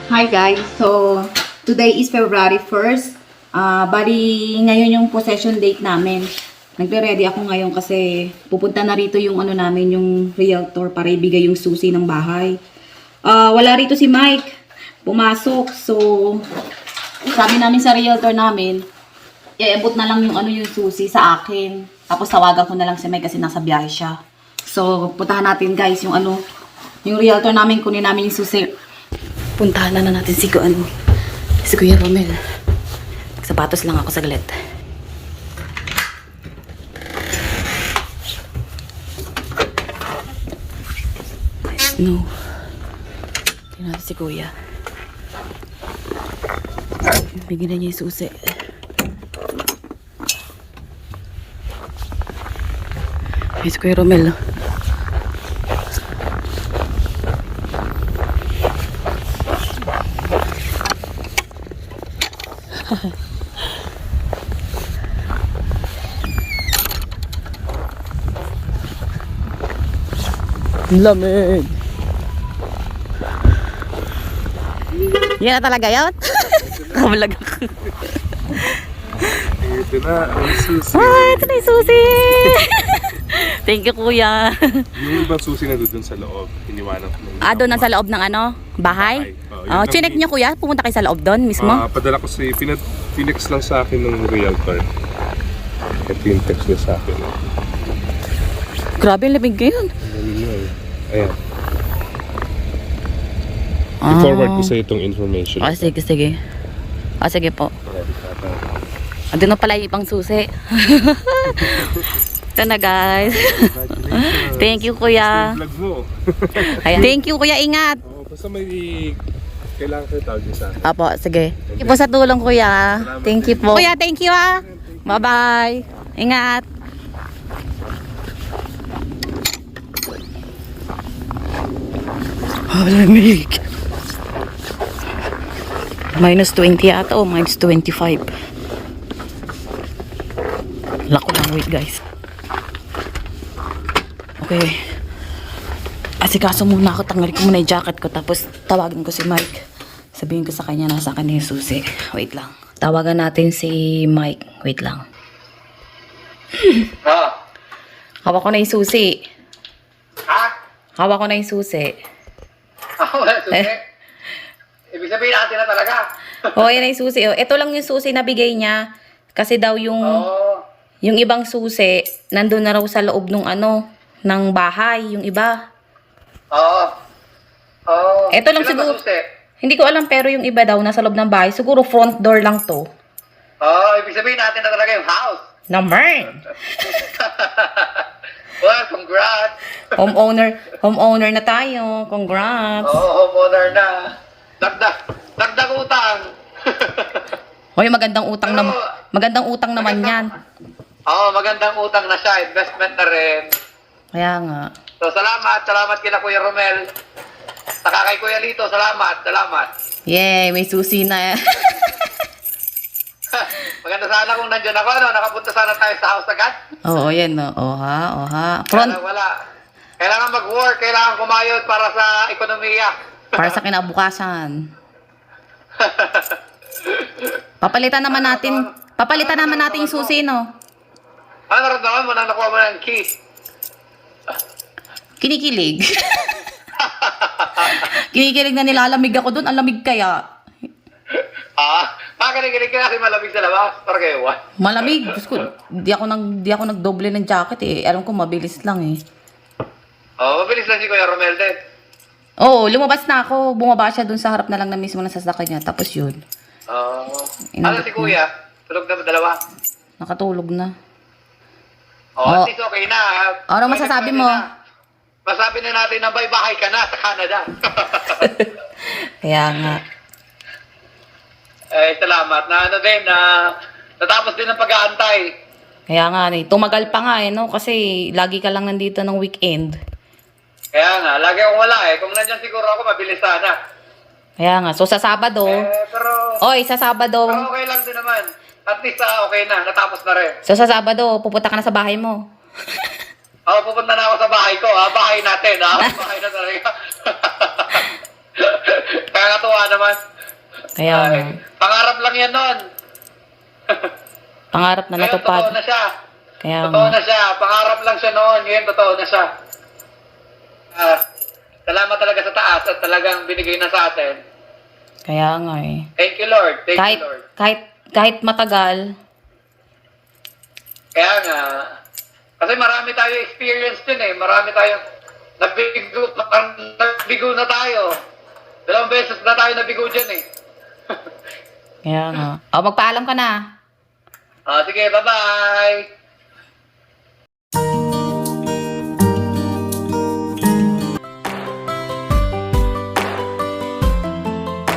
Hi guys, so today is February 1st. Bali ngayon yung possession date namin. Nagre-ready ako ngayon kasi pupunta na rito yung ano namin, yung realtor para ibigay yung susi ng bahay. Wala rito si Mike. Pumasok. So sabi namin sa realtor namin, iabot na lang yung ano yung susi sa akin. Tapos tawagan ko na lang si Mike kasi nasa biyahe siya. So puntahan natin guys yung ano, yung realtor namin, kunin namin yung susi. Puntahan na natin si Kuya Romel. Sapatos lang ako saglit. No. Tingnan natin si Kuya. Bigyan na niya yung susi. Ay, si Kuya Romel. Lamig. Yan na talaga yun? Kamalag ako. Ito na, ang susi. Ito na yung susi. Thank you, Kuya. Yung ibang susi na doon sa loob, iniwanan ko. Doon na sa loob ng ano? Bahay? Chinek niyo, Kuya? Pumunta kayo sa loob doon mismo? Padala ko si Phoenix lang sa akin ng realtor. Ito yung text niya sa akin. Grabe, lamig ngayon. Ayan. I-forward ko sa itong information. Sige, sige. Sige po. Doon na pala yung ibang susi. Ito na, guys. Thank you, Kuya. Vlog mo. Ayan. Thank you, Kuya. Ingat. Basta may kailangan kayo tawag niya sa akin. Apo, sige. Thank you po sa tulong, Kuya. Thank you po. Kuya, thank you ah. Bye-bye. Ingat. Lamig. Minus 20 ata o minus 25. Lako lang, wait guys. Okay. Asikaso muna ako, tanggalin ko muna yung jacket ko, tapos tawagin ko si Mike. Sabihin ko sa kanya nasa kanya yung susi. Wait lang. Tawagan natin si Mike. Wait lang. Hawak ko na yung susi. Ha? Hawak ko na yung susi. Wala susi? Ibig sabihin natin na talaga. Yan na yung susi. Ito lang yung susi na bigay niya. Kasi daw yung yung ibang susi, nandun na raw sa loob ng ano, ng bahay, yung iba. Ito lang Ilan siguro. ba susi? Hindi ko alam, pero yung iba daw nasa loob ng bahay. Siguro front door lang to. Ibig sabihin natin na talaga yung house. Naman! Well, congrats. Homeowner na tayo. Congrats. Homeowner na. Dagdag utang. Hoy, magandang utang naman. Magandang utang naman yan. Magandang utang na siya. Investment na rin. Kaya nga. So, salamat kila Kuya Romel. Saka kay Kuya Lito, salamat. Yay, may susi na. Maganda sana kung nandiyan ako, nakapunta sana tayo sa house agad. Oo, yan no. Oha. Wala. Kailangan mag-work, kailangan kumayod para sa ekonomiya. Para sa kinabukasan. Papalitan naman natin yung susi, no? Ano naramdaman mo nang nakuha mo ng key? Kinikilig. Kinikilig na nilalamig ako doon. Ang lamig kaya. Kinikilig ka kasi malamig sa labas. Para kayo, what? Malamig. Diyos ko, di ako nagdoble ng jacket eh. Alam ko mabilis lang eh. Mabilis lang si Kuya Romel din. Oo, lumabas na ako. Bumaba siya doon sa harap na lang na mismo ng sasakyan niya. Tapos yun. Ano si Kuya? Tulog na ba dalawa? Nakatulog na. At least okay na. Ano masasabi mo? Masabi na natin na bahay ka na sa Canada. Kaya nga. Salamat. Natapos din ang pag-aantay. Kaya nga, tumagal pa nga no? Kasi lagi ka lang nandito ng weekend. Kaya nga, lagi akong wala Kung nandyan siguro ako, mabilis sana. Kaya nga, so sa Sabado. Sa Sabado. Pero okay lang din naman. At least okay na, natapos na rin. So sa Sabado, pupunta ka na sa bahay mo. Pupunta na ako sa bahay ko, bahay natin, bahay na talaga. Kaya Nakakatuwa naman. Kaya Ay, nga. pangarap lang yan noon. Pangarap na Ngayon, totoo natupad. na siya. Kaya Totoo nga. na siya. Pangarap lang siya noon. Ngayon, totoo na siya. Salamat talaga sa taas at talagang binigay na sa atin. Kaya nga eh. Thank you, Lord. Thank Kahit, you, Lord. kahit matagal, Kaya nga, kasi marami tayo experience din eh. Marami tayong nabigo na tayo. 2 beses na tayo nabigo dyan eh. kaya nga. O, magpaalam ka na. Sige, bye-bye.